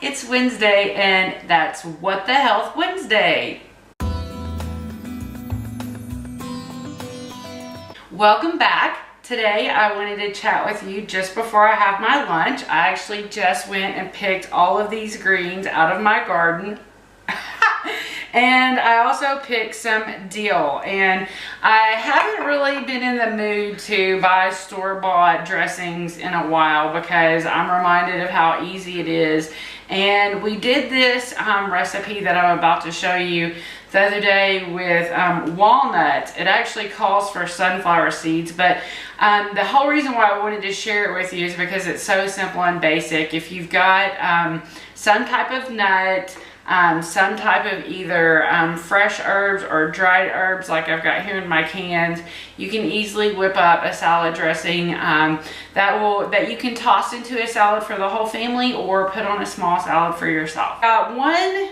It's Wednesday, and that's What the Health Wednesday. Welcome back. Today I wanted to chat with you just before I have my lunch. I actually just went and picked all of these greens out of my garden. And I also picked some dill, and I haven't really been in the mood to buy store-bought dressings in a while because I'm reminded of how easy it is. And we did this recipe that I'm about to show you the other day with walnuts. It actually calls for sunflower seeds, but the whole reason why I wanted to share it with you is because it's so simple and basic. If you've got some type of nut, some type of either fresh herbs or dried herbs like I've got here in my cans, you can easily whip up a salad dressing that you can toss into a salad for the whole family or put on a small salad for yourself. Got 1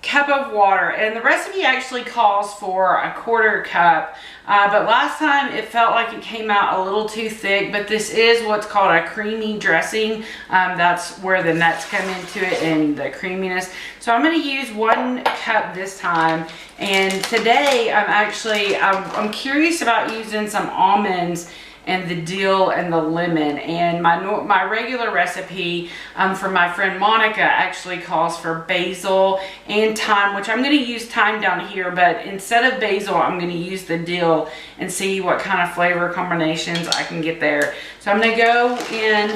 cup of water, and the recipe actually calls for a 1/4 cup, but last time it felt like it came out a little too thick. But this is what's called a creamy dressing. That's where the nuts come into it and the creaminess. So I'm going to use 1 cup this time, and today I'm curious about using some almonds and the dill and the lemon. And my regular recipe for my friend Monica actually calls for basil and thyme, which I'm going to use thyme down here, but instead of basil I'm going to use the dill and see what kind of flavor combinations I can get there. So I'm going to go in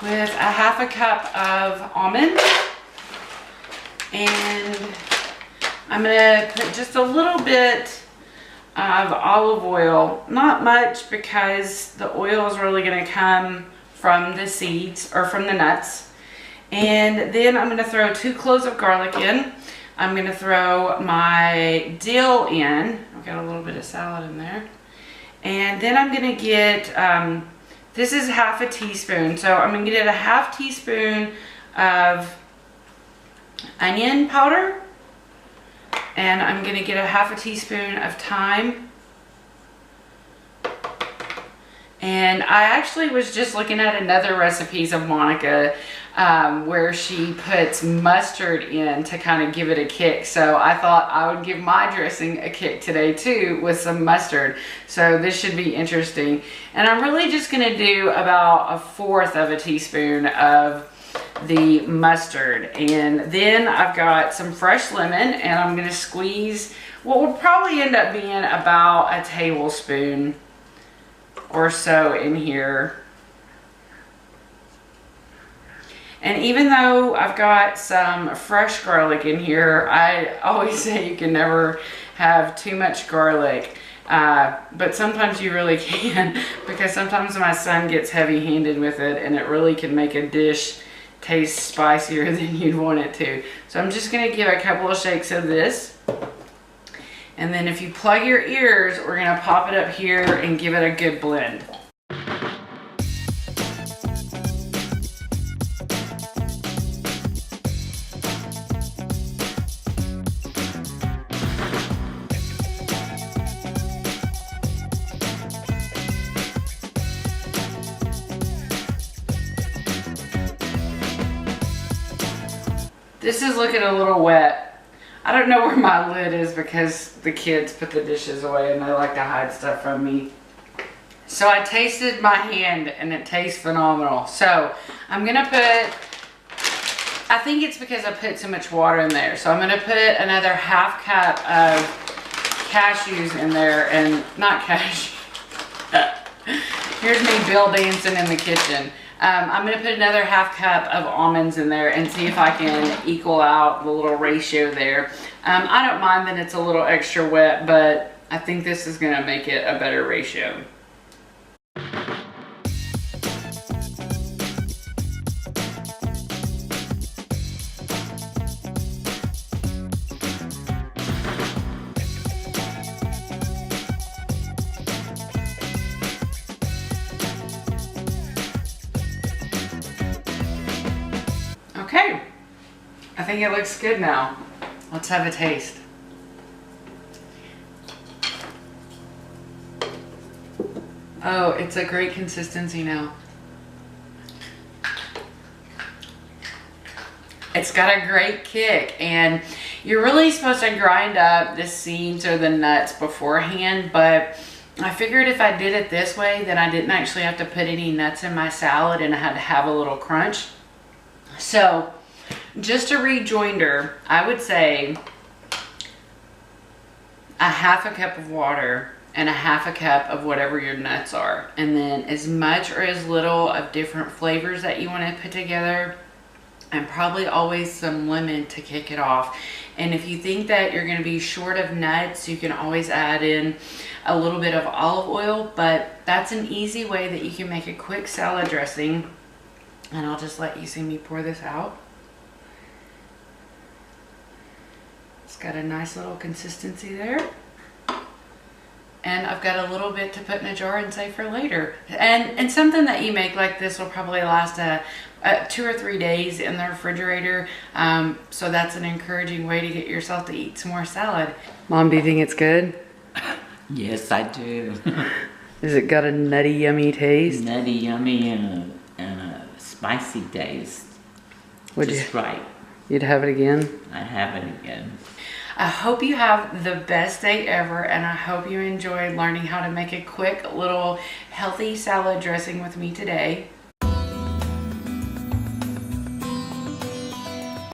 with a 1/2 cup of almonds, and I'm going to put just a little bit of olive oil, not much because the oil is really going to come from the seeds or from the nuts. And then I'm going to throw 2 cloves of garlic in. I'm going to throw my dill in. I've got a little bit of salad in there. And then I'm going to get, this is 1/2 teaspoon. So I'm going to get a 1/2 teaspoon of onion powder. And I'm going to get a 1/2 teaspoon of thyme. And I actually was just looking at another recipes of Monica where she puts mustard in to kind of give it a kick. So I thought I would give my dressing a kick today too with some mustard. So this should be interesting. And I'm really just going to do about 1/4 teaspoon of the mustard, and then I've got some fresh lemon, and I'm going to squeeze what will probably end up being about a tablespoon or so in here. And even though I've got some fresh garlic in here, I always say you can never have too much garlic, but sometimes you really can, because sometimes my son gets heavy-handed with it and it really can make a dish taste spicier than you'd want it to. So I'm just going to give a couple of shakes of this, and then if you plug your ears, we're going to pop it up here and give it a good blend. This is looking a little wet. I don't know where my lid is because the kids put the dishes away and they like to hide stuff from me. So I tasted my hand and it tastes phenomenal. So I'm going to put, I think it's because I put so much water in there. So I'm going to put another 1/2 cup of cashews in there, and not cashews. Here's me Bill dancing in the kitchen. I'm going to put another 1/2 cup of almonds in there and see if I can equal out the little ratio there. I don't mind that it's a little extra wet, but I think this is going to make it a better ratio. Okay, I think it looks good now. Let's have a taste. Oh, it's a great consistency now. It's got a great kick, and you're really supposed to grind up the seeds or the nuts beforehand, but I figured if I did it this way, then I didn't actually have to put any nuts in my salad and I had to have a little crunch. So just a rejoinder, I would say a half a cup of water and a half a cup of whatever your nuts are, and then as much or as little of different flavors that you want to put together, and probably always some lemon to kick it off. And if you think that you're going to be short of nuts, you can always add in a little bit of olive oil, but that's an easy way that you can make a quick salad dressing. And I'll just let you see me pour this out. It's got a nice little consistency there. And I've got a little bit to put in a jar and save for later. And something that you make like this will probably last 2 or 3 days in the refrigerator. So that's an encouraging way to get yourself to eat some more salad. Mom, do you think it's good? Yes, I do. Has it got a nutty, yummy taste? Nutty, yummy, and a spicy taste. Just right. You'd have it again? I'd have it again. I hope you have the best day ever, and I hope you enjoyed learning how to make a quick little healthy salad dressing with me today.